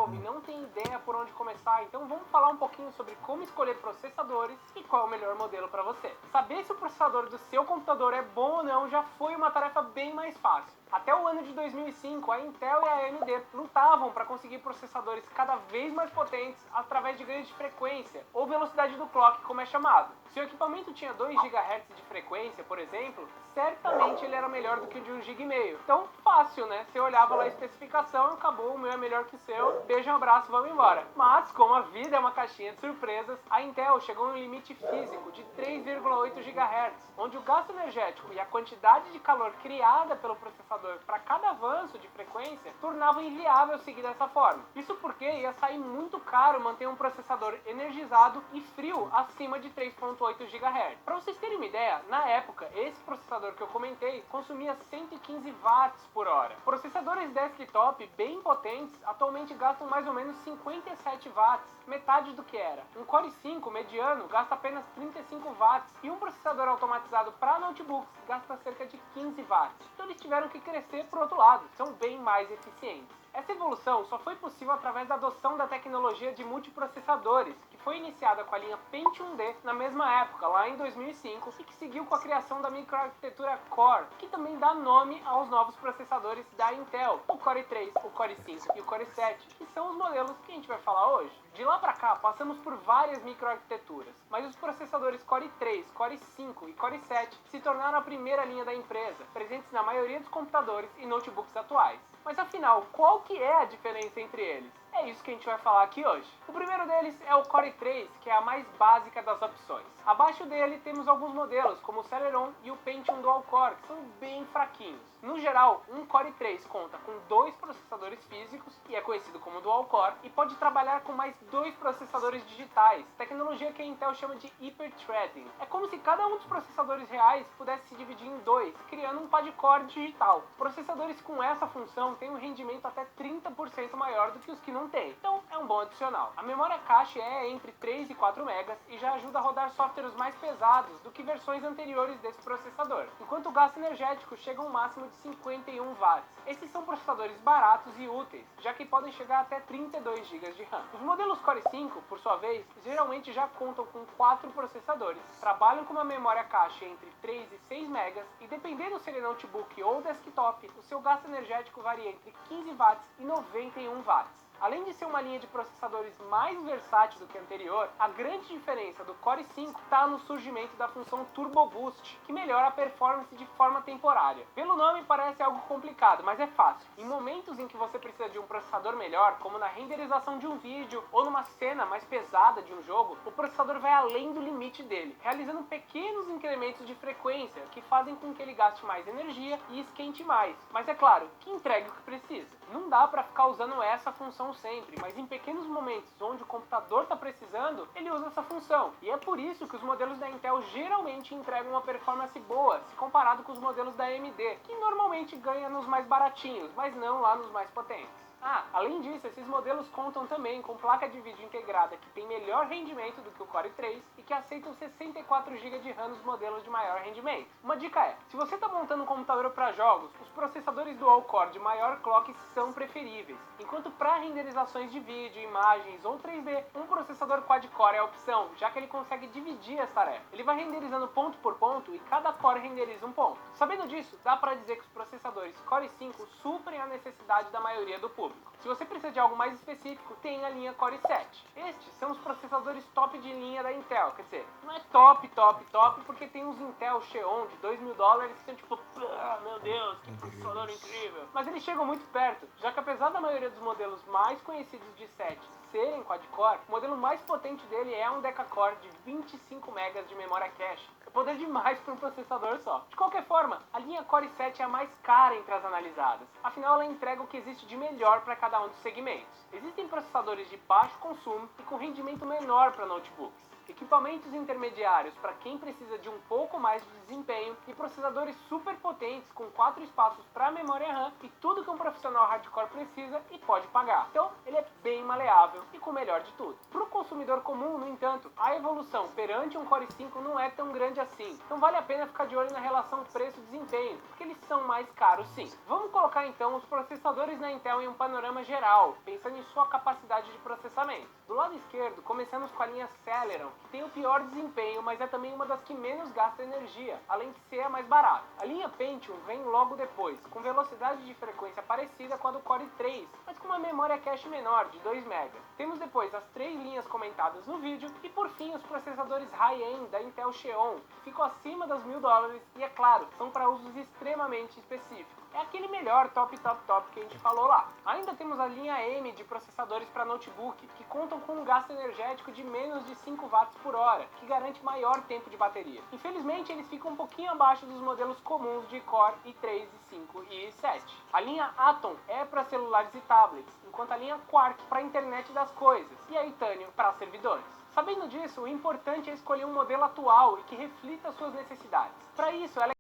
Intel e não tem ideia por onde começar, então vamos falar um pouquinho sobre como escolher processadores e qual é o melhor modelo para você. Saber se o processador do seu computador é bom ou não já foi uma tarefa bem mais fácil. Até o ano de 2005, a Intel e a AMD lutavam para conseguir processadores cada vez mais potentes através de ganhos de frequência, ou velocidade do clock, como é chamado. Se o equipamento tinha 2 GHz de frequência, por exemplo, certamente ele era melhor do que o de 1,5 GB. Então, fácil, né? Você olhava lá a especificação, acabou, o meu é melhor que o seu, beijo, um abraço, vamos embora. Mas, como a vida é uma caixinha de surpresas, a Intel chegou no limite físico de 3,8 GHz, onde o gasto energético e a quantidade de calor criada pelo processador para cada avanço de frequência tornavam inviável seguir dessa forma. Isso porque ia sair muito caro manter um processador energizado e frio acima de 3,8 GHz. Para vocês terem uma ideia, na época, esse processador que eu comentei consumia 115 watts por hora. Processadores desktop bem potentes atualmente gastam mais ou menos 57 watts, metade do que era. Um Core i5 mediano gasta apenas 35 watts e um processador automatizado para notebooks gasta cerca de 15 watts. Então eles tiveram que crescer por outro lado, são bem mais eficientes. Essa evolução só foi possível através da adoção da tecnologia de multiprocessadores, que foi iniciada com a linha Pentium-D na mesma época, lá em 2005, e que seguiu com a criação da microarquitetura Core, que também dá nome aos novos processadores da Intel, o Core 3, o Core 5 e o Core 7, que são os modelos que a gente vai falar hoje. De lá pra cá, passamos por várias microarquiteturas, mas os processadores Core 3, Core 5 e Core 7 se tornaram a primeira linha da empresa, presentes na maioria dos computadores e notebooks atuais. Mas afinal, qual que é a diferença entre eles? É isso que a gente vai falar aqui hoje. O primeiro deles é o Core 3, que é a mais básica das opções. Abaixo dele temos alguns modelos, como o Celeron e o Pentium Dual Core, que são bem fraquinhos. No geral, um Core 3 conta com 2 processadores físicos, e é conhecido como Dual Core, e pode trabalhar com mais 2 processadores digitais, tecnologia que a Intel chama de Hyper-Threading. É como se cada um dos processadores reais pudesse se dividir em 2, criando um quad-core digital. Processadores com essa função têm um rendimento até 30% maior do que os que não têm, então é um bom adicional. A memória cache é entre 3 e 4 MB e já ajuda a rodar softwares mais pesados do que versões anteriores desse processador, enquanto o gasto energético chega a um máximo de 51 watts. Esses são processadores baratos e úteis, já que podem chegar até 32 GB de RAM. Os modelos Core 5, por sua vez, geralmente já contam com 4 processadores, trabalham com uma memória cache entre 3 e 6 MB e dependendo se ele é notebook ou desktop, o seu gasto energético varia entre 15 watts e 91 watts. Além de ser uma linha de processadores mais versátil do que a anterior, a grande diferença do Core 5 está no surgimento da função Turbo Boost, que melhora a performance de forma temporária. Pelo nome parece algo complicado, mas é fácil. Em momentos em que você precisa de um processador melhor, como na renderização de um vídeo ou numa cena mais pesada de um jogo, o processador vai além do limite dele, realizando pequenos incrementos de frequência que fazem com que ele gaste mais energia e esquente mais. Mas é claro, que entregue o que precisa. Não dá para ficar usando essa função sempre, mas em pequenos momentos onde o computador está precisando, ele usa essa função. E é por isso que os modelos da Intel geralmente entregam uma performance boa, se comparado com os modelos da AMD, que normalmente ganha nos mais baratinhos, mas não lá nos mais potentes. Além disso, esses modelos contam também com placa de vídeo integrada que tem melhor rendimento do que o Core 3 e que aceitam 64 GB de RAM nos modelos de maior rendimento. Uma dica é, se você está montando um computador para jogos, os processadores Dual Core de maior clock são preferíveis, enquanto para renderizações de vídeo, imagens ou 3D, um processador quad-core é a opção, já que ele consegue dividir essa tarefa. Ele vai renderizando ponto por ponto e cada core renderiza um ponto. Sabendo disso, dá para dizer que os processadores Core 5 suprem a necessidade da maioria do público. Se você precisa de algo mais específico, tem a linha Core 7. Estes são os processadores top de linha da Intel, quer dizer, não é top, porque tem uns Intel Xeon de $2.000 que são tipo, meu Deus, que processador incrível. Mas eles chegam muito perto, já que apesar da maioria dos modelos mais conhecidos de 7 serem quad-core, o modelo mais potente dele é um deca-core de 25 MB de memória cache. É poder demais para um processador só. De qualquer forma, a linha Core 7 é a mais cara entre as analisadas. Afinal, ela entrega o que existe de melhor para cada um dos segmentos. Existem processadores de baixo consumo e com rendimento menor para notebooks. equipamentos intermediários para quem precisa de um pouco mais de desempenho e processadores super potentes com 4 espaços para memória RAM e tudo que um profissional hardcore precisa e pode pagar. Então ele é bem maleável e com o melhor de tudo. Para o consumidor comum, no entanto, a evolução perante um Core i5 não é tão grande assim, então vale a pena ficar de olho na relação preço-desempenho, porque eles são mais caros sim. Vamos colocar então os processadores na Intel em um panorama geral, pensando em sua capacidade de processamento. Do lado esquerdo, começamos com a linha Celeron, que tem o pior desempenho, mas é também uma das que menos gasta energia, além de ser a mais barata. A linha Pentium vem logo depois, com velocidade de frequência parecida com a do Core i3, mas com uma memória cache menor, de 2 MB. Temos depois as 3 linhas comentadas no vídeo, e por fim os processadores high-end da Intel Xeon, que ficam acima das $1000 e, é claro, são para usos extremamente específicos. É aquele melhor top que a gente falou lá. Ainda temos a linha M de processadores para notebook, que contam com um gasto energético de menos de 5 watts por hora, que garante maior tempo de bateria. Infelizmente, eles ficam um pouquinho abaixo dos modelos comuns de Core i3, i5 e i7. A linha Atom é para celulares e tablets, enquanto a linha Quark para a internet das coisas, e a Itanium para servidores. Sabendo disso, o importante é escolher um modelo atual e que reflita suas necessidades. Para isso, ela